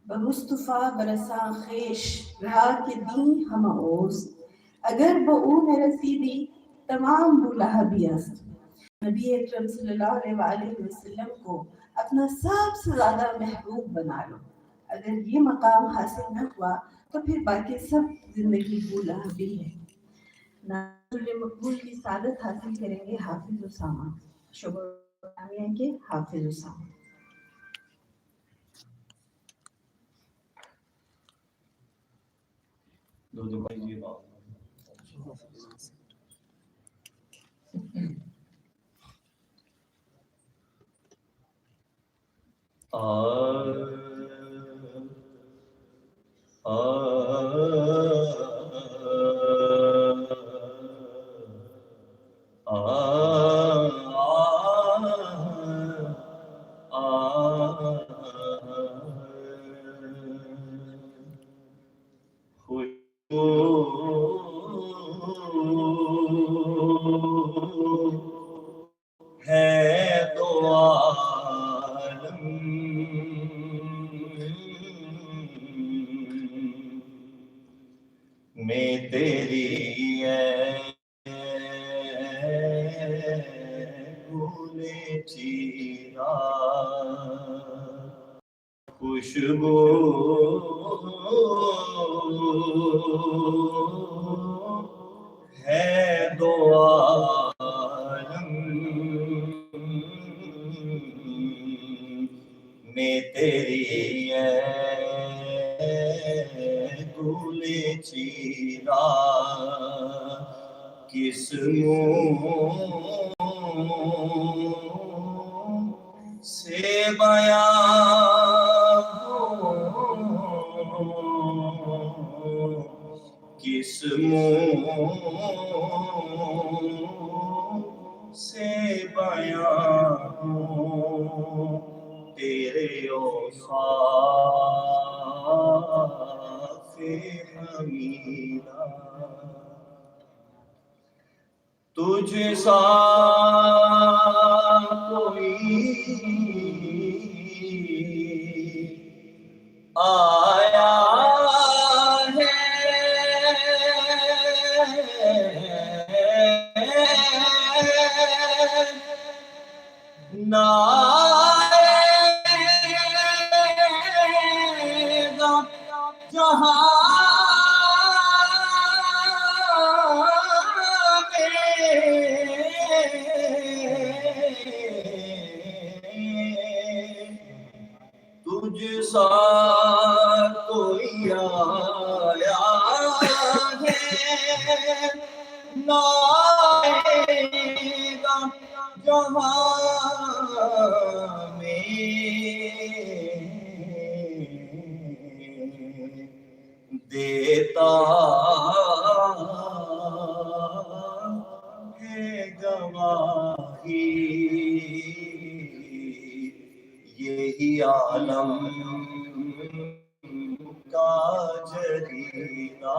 بمصطفیٰ برساں خیش رہا کہ دیں ہم اوز، اگر با او نرسیدی تمام بولہبی است۔ نبی اکرم صلی اللہ علیہ وآلہ وسلم کو اپنا سب سے زیادہ محبوب بنا لو۔ اگر یہ مقام حاصل نہ ہوا تو پھر باقی سب زندگی بولہبی ہے۔ نعت مقبول کی سعادت حاصل کریں گے حافظ اسامہ، شعبہ ثانیہ کے حافظ اسامہ۔ میں تیری بھولے چیرا خوشبو ہے دو عالم میں تیری بھولے چیرا کس منہ سے بیان کس منہ سے بیان تیرے اوصاف حمیدہ تجھ سا کوئی آیا ہے نہ جہاں تجھ سا کوئی آیا ہے نہ آئے گا جہاں میں دیتا ہے گواہی یہی عالم کا جریدہ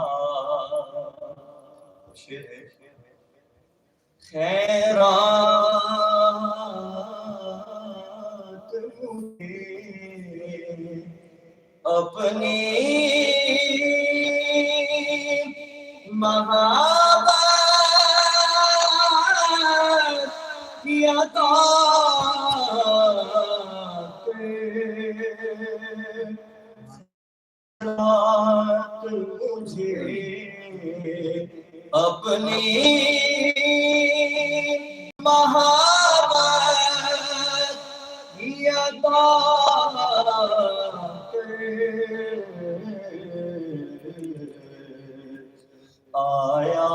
خیرات مجھے اپنی محبت کی عطا خیرات مجھے اپنی محبت کی عطا آیا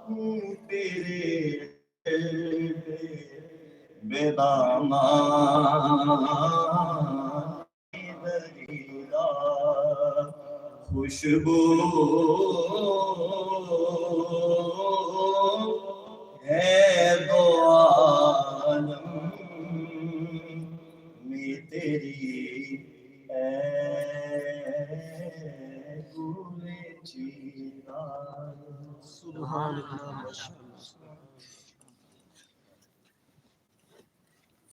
ہوں تیرے بے دامان دریدہ خوشبو ہے دو عالم میں تیری بھولے چیرا سبحان اللہ